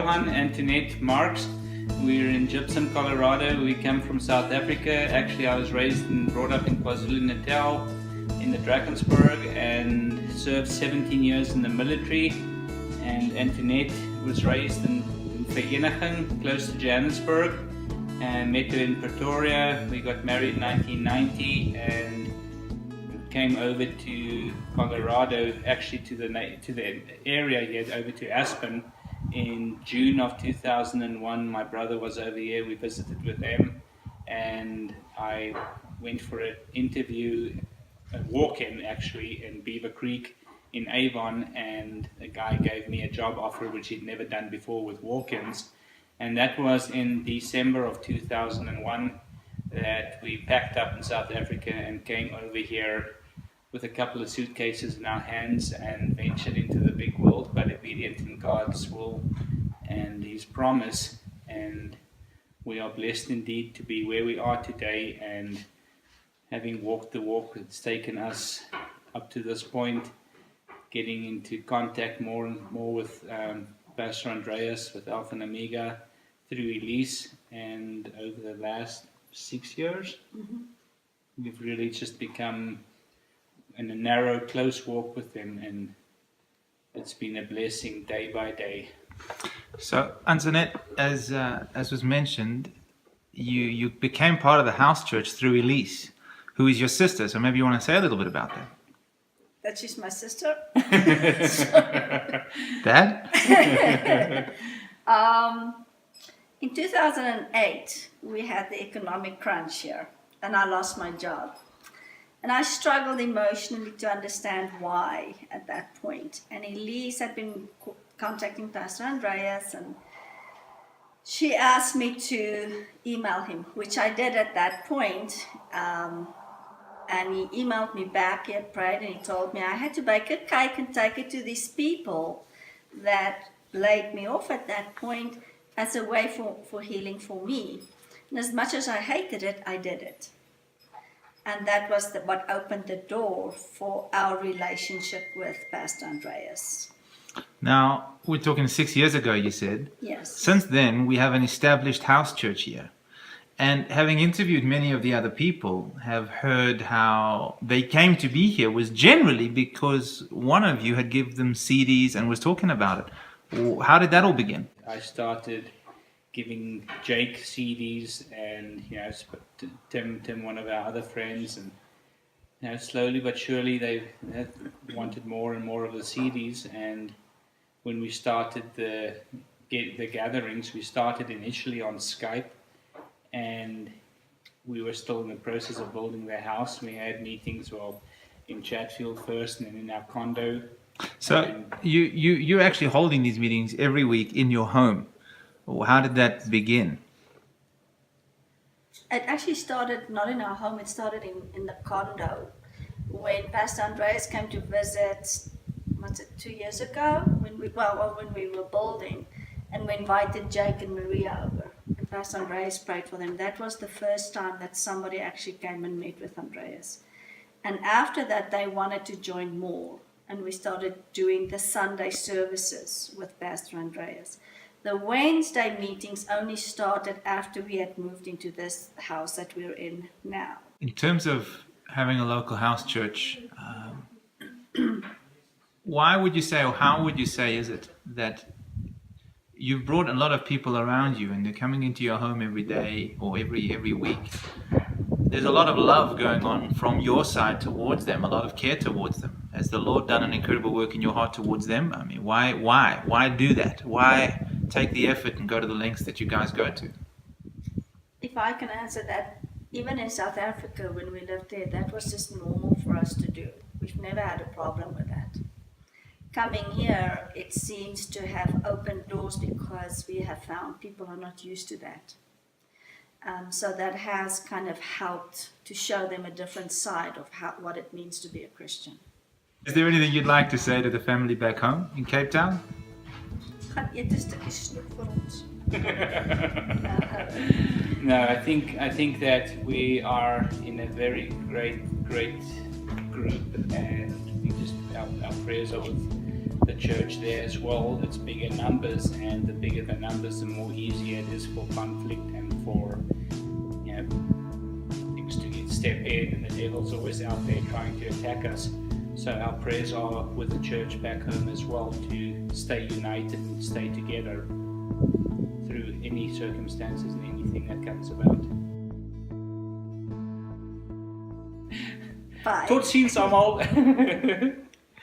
Johann Antonet Marx. We're in Gypsum, Colorado. We come from South Africa. Actually, I was raised and brought up in KwaZulu-Natal in the Drakensberg and served 17 years in the military. And Antoinette was raised in Vereniging, close to Johannesburg, and met her in Pretoria. We got married in 1990 and came over to Colorado, actually to the area here, over to Aspen in June of 2001. My brother was over here. We visited with him, and I went for an interview, a walk-in actually, in Beaver Creek in Avon, and a guy gave me a job offer which he'd never done before with walk-ins, and that was in December of 2001 that we packed up in South Africa and came over here with a couple of suitcases in our hands and ventured into the big world, but obedient in God's will and His promise. And we are blessed indeed to be where we are today, and having walked the walk, it's taken us up to this point, getting into contact more and more with Pastor Andreas, with Alpha and Omega, through Elise, and over the last 6 years, we've really just become in a narrow, close walk with him, and it's been a blessing day by day. So, Antoinette, as was mentioned, you became part of the house church through Elise, who is your sister. So maybe you want to say a little bit about that. That she's my sister. Dad? In 2008, we had the economic crunch here, and I lost my job. And I struggled emotionally to understand why at that point. And Elise had been contacting Pastor Andreas, and she asked me to email him, which I did at that point. And he emailed me back, he had prayed, and he told me I had to bake a cake and take it to these people that laid me off at that point as a way for healing for me. And as much as I hated it, I did it. And that was what opened the door for our relationship with Pastor Andreas. Now, we're talking 6 years ago, you said. Yes. Since then, we have an established house church here. And having interviewed many of the other people, have heard how they came to be here was generally because one of you had given them CDs and was talking about it. How did that all begin? I started giving Jake CDs, and Tim, one of our other friends, and slowly but surely they wanted more and more of the CDs. And when we started the gatherings, we started initially on Skype, and we were still in the process of building the house. We had meetings in Chatfield first, and then in our condo. So you're actually holding these meetings every week in your home. How did that begin? It actually started not in our home, it started in the condo. When Pastor Andreas came to visit, 2 years ago, when we were building, and we invited Jake and Maria over. And Pastor Andreas prayed for them. That was the first time that somebody actually came and met with Andreas. And after that, they wanted to join more. And we started doing the Sunday services with Pastor Andreas. The Wednesday meetings only started after we had moved into this house that we're in now. In terms of having a local house church, why would you say, or how would you say is it that you've brought a lot of people around you and they're coming into your home every day or every week? There's a lot of love going on from your side towards them, a lot of care towards them. Has the Lord done an incredible work in your heart towards them? I mean, why do that? Why take the effort and go to the lengths that you guys go to? If I can answer that, even in South Africa when we lived there, that was just normal for us to do. We've never had a problem with that. Coming here, it seems to have opened doors because we have found people are not used to that. So that has kind of helped to show them a different side of what it means to be a Christian. Is there anything you'd like to say to the family back home in Cape Town? No, I think that we are in a very great group, and we just our prayers are with the church there as well. It's bigger numbers, and the bigger the numbers, the more easier it is for conflict and for, you know, things to get step in, and the devil's always out there trying to attack us. So our prayers are with the church back home as well, to stay united and stay together through any circumstances and anything that comes about. Bye. Tot ziens allemaal.